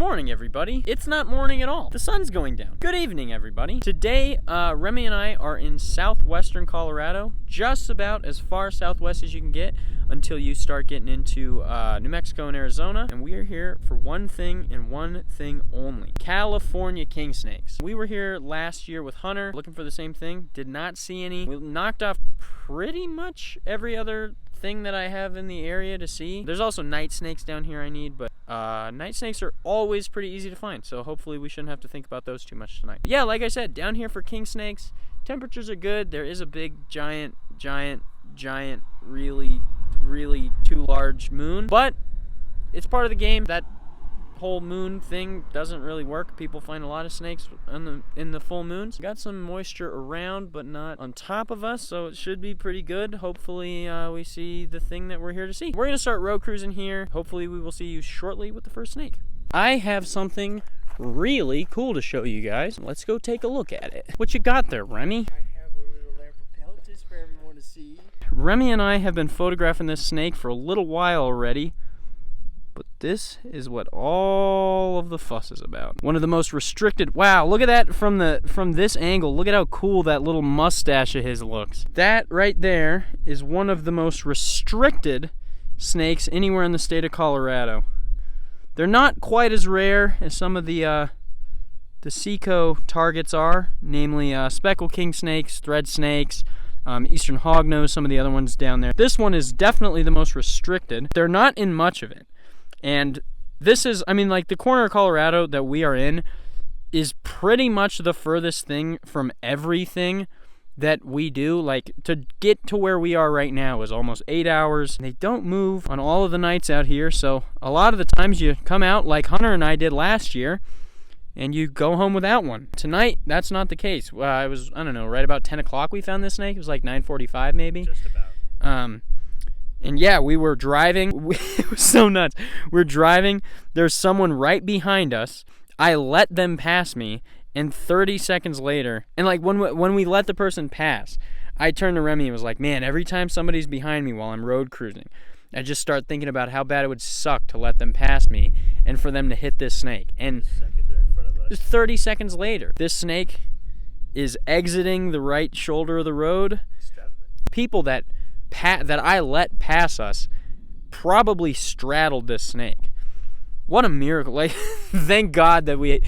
morning, everybody. It's not morning at all. The sun's going down. Good evening, everybody. Today, Remi and I are in southwestern Colorado, just about as far southwest as you can get until you start getting into New Mexico and Arizona. And we are here for one thing and one thing only: California Kingsnakes. We were here last year with Hunter looking for the same thing. Did not see any. We knocked off pretty much every other thing that I have in the area to see. There's also night snakes down here I need, but night snakes are always pretty easy to find, so hopefully we shouldn't have to think about those too much tonight. Yeah, like I said, down here for king snakes, temperatures are good. There is a big, giant, really too large moon, but it's part of the game. That whole moon thing doesn't really work. People find a lot of snakes in the full moons. Got some moisture around, but not on top of us, so it should be pretty good. Hopefully we see the thing that we're here to see. We're gonna start road cruising here. Hopefully we will see you shortly with the first snake. I have something really cool to show you guys. Let's go take a look at it. What you got there, Remi? I have a little Leopard Lizards for everyone to see. Remi and I have been photographing this snake for a little while already, but this is what all of the fuss is about. One of the most restricted. Wow, look at that from this angle. Look at how cool that little mustache of his looks. That right there is one of the most restricted snakes anywhere in the state of Colorado. They're not quite as rare as some of the Seco targets are, namely speckled king snakes, thread snakes, eastern hognose, some of the other ones down there. This one is definitely the most restricted. They're not in much of it. And this is, I mean, like, the corner of Colorado that we are in is pretty much the furthest thing from everything that we do. Like, to get to where we are right now is almost 8 hours. They don't move on all of the nights out here, so a lot of the times you come out like Hunter and I did last year, and you go home without one. Tonight, that's not the case. I don't know, right about 10 o'clock we found this snake. It was like 9:45 maybe. Just about. And yeah, we were driving. It was so nuts. We're driving. There's someone right behind us. I let them pass me, and 30 seconds later, and like when we let the person pass, I turned to Remi and was like, man, every time somebody's behind me while I'm road cruising, I just start thinking about how bad it would suck to let them pass me and for them to hit this snake. And 30 seconds later, this snake is exiting the right shoulder of the road. People that I let pass us probably straddled this snake. What a miracle. Like, thank God that we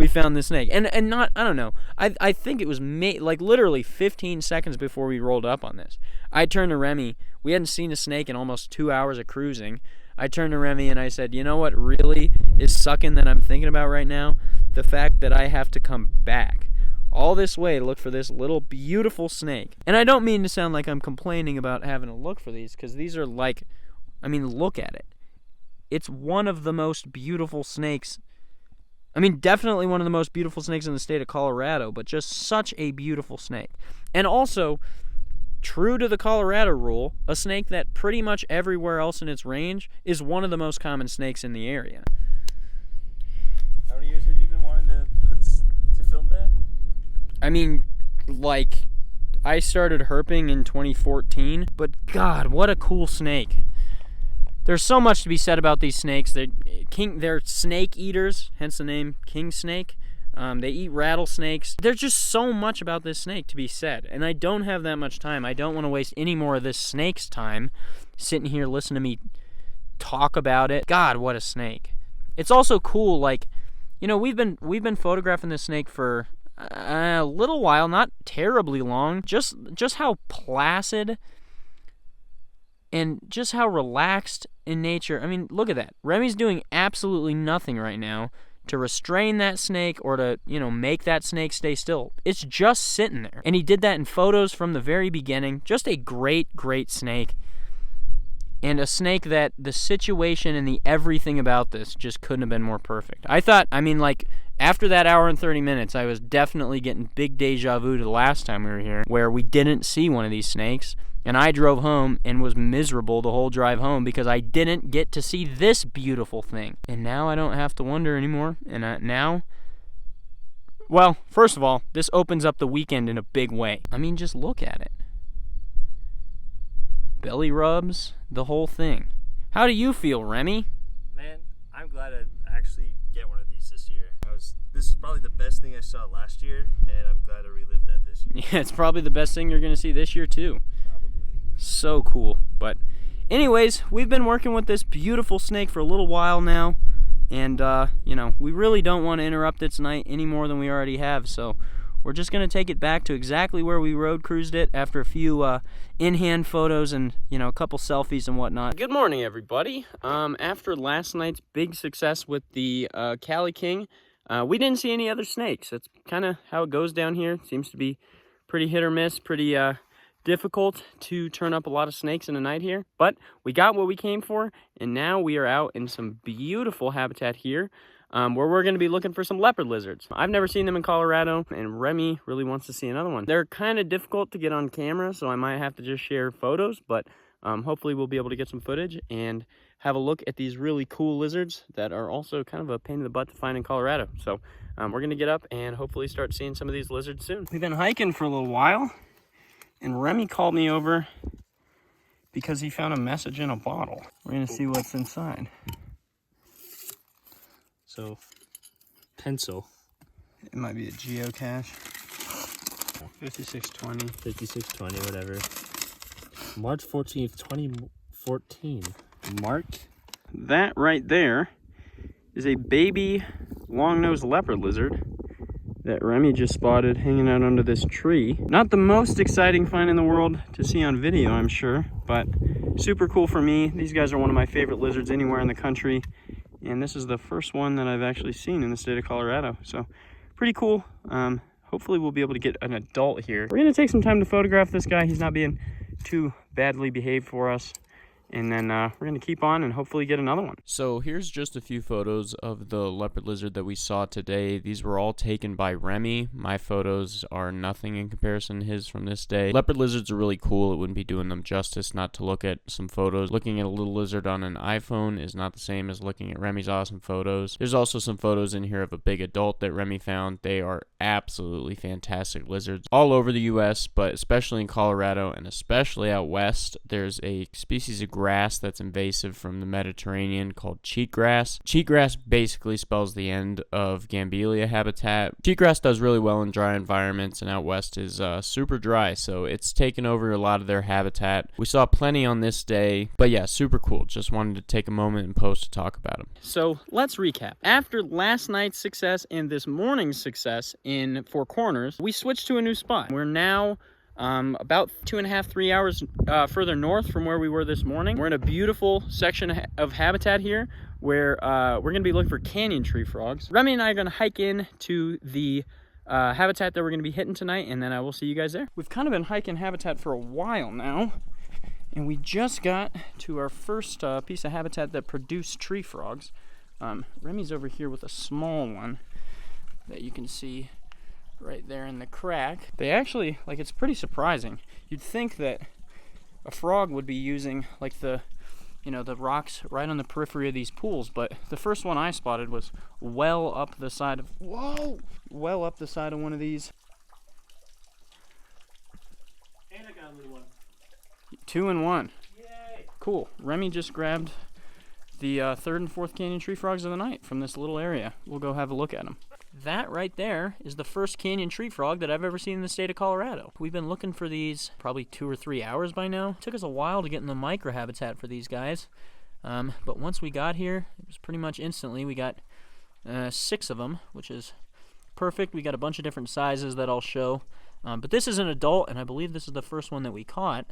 found this snake. And not, I don't know, I think it was like literally 15 seconds before we rolled up on this. I turned to Remi. We hadn't seen a snake in almost 2 hours of cruising. I turned to Remi and I said, you know what really is sucking that I'm thinking about right now? The fact that I have to come back all this way to look for this little beautiful snake. And I don't mean to sound like I'm complaining about having to look for these, because these are like, I mean, look at it. It's one of the most beautiful snakes. I mean, definitely one of the most beautiful snakes in the state of Colorado, but just such a beautiful snake. And also, true to the Colorado rule, a snake that pretty much everywhere else in its range is one of the most common snakes in the area. How many years have you been wanting to film that? I mean, like, I started herping in 2014, but God, what a cool snake. There's so much to be said about these snakes. They're snake eaters, hence the name king snake. They eat rattlesnakes. There's just so much about this snake to be said, and I don't have that much time. I don't want to waste any more of this snake's time sitting here listening to me talk about it. God, what a snake. It's also cool, like, you know, we've been photographing this snake for a little while, not terribly long. Just how placid and just how relaxed in nature. I mean, look at that. Remi's doing absolutely nothing right now to restrain that snake or to, you know, make that snake stay still. It's just sitting there. And he did that in photos from the very beginning. Just a great snake. And a snake that the situation and the everything about this just couldn't have been more perfect. I mean, like, after that hour and 30 minutes, I was definitely getting big deja vu to the last time we were here, where we didn't see one of these snakes. And I drove home and was miserable the whole drive home because I didn't get to see this beautiful thing. And now I don't have to wonder anymore. And now, well, first of all, this opens up the weekend in a big way. I mean, just look at it. Belly rubs, the whole thing. How do you feel, Remi? Man, I'm glad to actually get one of these snakes this year. This is probably the best thing I saw last year, and I'm glad I relived that this year. Yeah, it's probably the best thing you're gonna see this year too. Probably. So cool. But anyways, we've been working with this beautiful snake for a little while now, and you know, we really don't want to interrupt its night any more than we already have, so we're just gonna take it back to exactly where we road cruised it after a few in-hand photos and, you know, a couple selfies and whatnot. Good morning, everybody. After last night's big success with the Cali King, we didn't see any other snakes. That's kind of how it goes down here. It seems to be pretty hit or miss, pretty difficult to turn up a lot of snakes in a night here, but we got what we came for, and now we are out in some beautiful habitat here, where we're going to be looking for some leopard lizards. I've never seen them in Colorado, and Remi really wants to see another one. They're kind of difficult to get on camera, so I might have to just share photos, but hopefully we'll be able to get some footage and have a look at these really cool lizards that are also kind of a pain in the butt to find in Colorado. So we're going to get up and hopefully start seeing some of these lizards soon. We've been hiking for a little while, and Remi called me over because he found a message in a bottle. We're gonna see what's inside. So, pencil. It might be a geocache. 5620. 5620, whatever. March 14th, 2014. Mark? That right there is a baby long-nosed leopard lizard that Remi just spotted hanging out under this tree. Not the most exciting find in the world to see on video, I'm sure, but super cool for me. These guys are one of my favorite lizards anywhere in the country, and this is the first one that I've actually seen in the state of Colorado, so pretty cool. Hopefully we'll be able to get an adult here. We're gonna take some time to photograph this guy. He's not being too badly behaved for us. And then we're going to keep on and hopefully get another one. So here's just a few photos of the leopard lizard that we saw today. These were all taken by Remi. My photos are nothing in comparison to his from this day. Leopard lizards are really cool. It wouldn't be doing them justice not to look at some photos. Looking at a little lizard on an iPhone is not the same as looking at Remi's awesome photos. There's also some photos in here of a big adult that Remi found. They are absolutely fantastic lizards all over the U.S., but especially in Colorado and especially out west. There's a species of grass that's invasive from the Mediterranean called cheatgrass. Cheatgrass basically spells the end of Gambelia habitat. Cheatgrass does really well in dry environments, and out west is super dry, so it's taken over a lot of their habitat. We saw plenty on this day, but yeah, super cool. Just wanted to take a moment and post to talk about them. So let's recap. After last night's success and this morning's success in Four Corners, we switched to a new spot. We're now about 2.5 to 3 hours further north from where we were this morning. We're in a beautiful section of habitat here where we're going to be looking for canyon tree frogs. Remi and I are going to hike in to the habitat that we're going to be hitting tonight, and then I will see you guys there. We've kind of been hiking habitat for a while now, and we just got to our first piece of habitat that produced tree frogs. Remi's over here with a small one that you can see right there in the crack. They actually, like, it's pretty surprising. You'd think that a frog would be using, like, the, you know, the rocks right on the periphery of these pools, but the first one I spotted was well up the side of, well up the side of one of these. And I got a little one. 2 in 1. Yay! Cool. Remi just grabbed the third and fourth canyon tree frogs of the night from this little area. We'll go have a look at them. That right there is the first canyon tree frog that I've ever seen in the state of Colorado. We've been looking for these probably 2 or 3 hours by now. It took us a while to get in the microhabitat for these guys, but once we got here, it was pretty much instantly. We got 6 of them, which is perfect. We got a bunch of different sizes that I'll show, but this is an adult, and I believe this is the first one that we caught.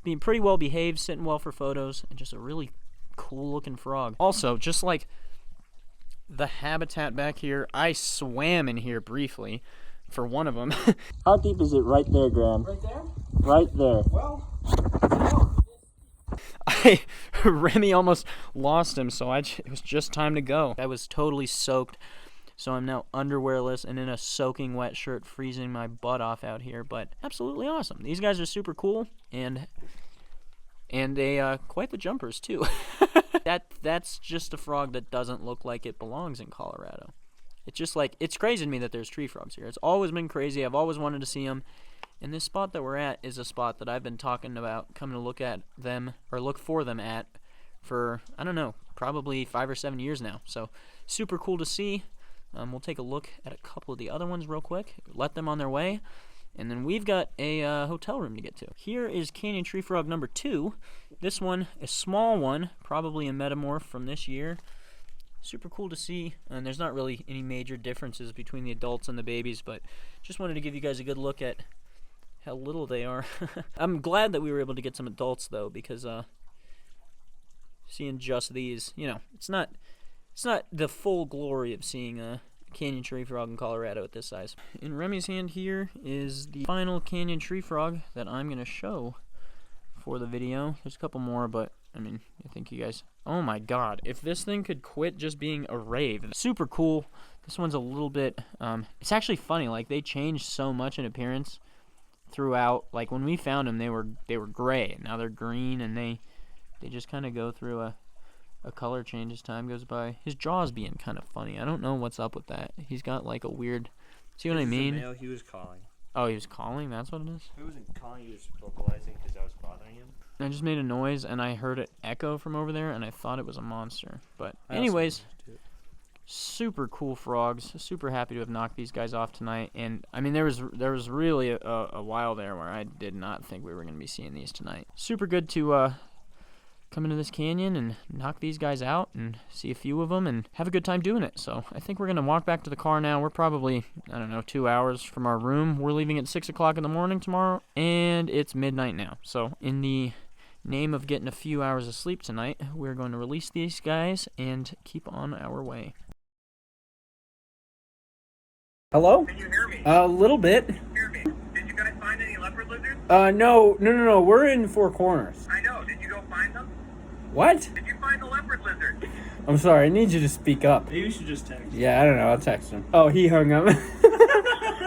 Being pretty well behaved, sitting well for photos, and just a really cool looking frog. Also, just like the habitat back here, I swam in here briefly for one of them. How deep is it right there, Graham? Right there? Right there. Well, Remi almost lost him, so it was just time to go. I was totally soaked, so I'm now underwearless and in a soaking wet shirt, freezing my butt off out here, but absolutely awesome. These guys are super cool, and they quite the jumpers too. That's just a frog that doesn't look like it belongs in Colorado. It's just like, it's crazy to me that there's tree frogs here. It's always been crazy. I've always wanted to see them. And this spot that we're at is a spot that I've been talking about coming to look at them, or look for them at, for, I don't know, probably 5 or 7 years now. So super cool to see. We'll take a look at a couple of the other ones real quick, let them on their way, and then we've got a hotel room to get to. Here is Canyon Tree Frog number 2. This one, a small one, probably a metamorph from this year. Super cool to see, and there's not really any major differences between the adults and the babies, but just wanted to give you guys a good look at how little they are. I'm glad that we were able to get some adults though, because seeing just these, you know, it's not the full glory of seeing a canyon tree frog in Colorado at this size. In Remi's hand here is the final canyon tree frog that I'm gonna show for the video. There's a couple more, but I mean, I think you guys, oh my god, if this thing could quit just being a rave. Super cool. This one's a little bit, it's actually funny, like they changed so much in appearance throughout. Like when we found them, they were gray, and now they're green, and they just kind of go through a color change as time goes by. His jaw's being kind of funny. I don't know what's up with that. He's got like a weird, see what I mean? Male, he was calling. Oh, he was calling? That's what it is? He wasn't calling, he was vocalizing because I was bothering him. I just made a noise, and I heard it echo from over there, and I thought it was a monster. But anyways, super cool frogs. Super happy to have knocked these guys off tonight. And I mean, there was really a while there where I did not think we were going to be seeing these tonight. Super good to come into this canyon and knock these guys out and see a few of them and have a good time doing it. So I think we're going to walk back to the car now. We're probably, I don't know, 2 hours from our room. We're leaving at 6 o'clock in the morning tomorrow, and it's midnight now. So in the name of getting a few hours of sleep tonight, we're going to release these guys and keep on our way. Hello? Can you hear me? A little bit. Hear me. Did you guys find any leopard lizards? No. We're in Four Corners. I know. Did you go find them? What? Did you find the leopard lizard? I'm sorry, I need you to speak up. Maybe you should just text. Yeah, I don't know. I'll text him. Oh, he hung up.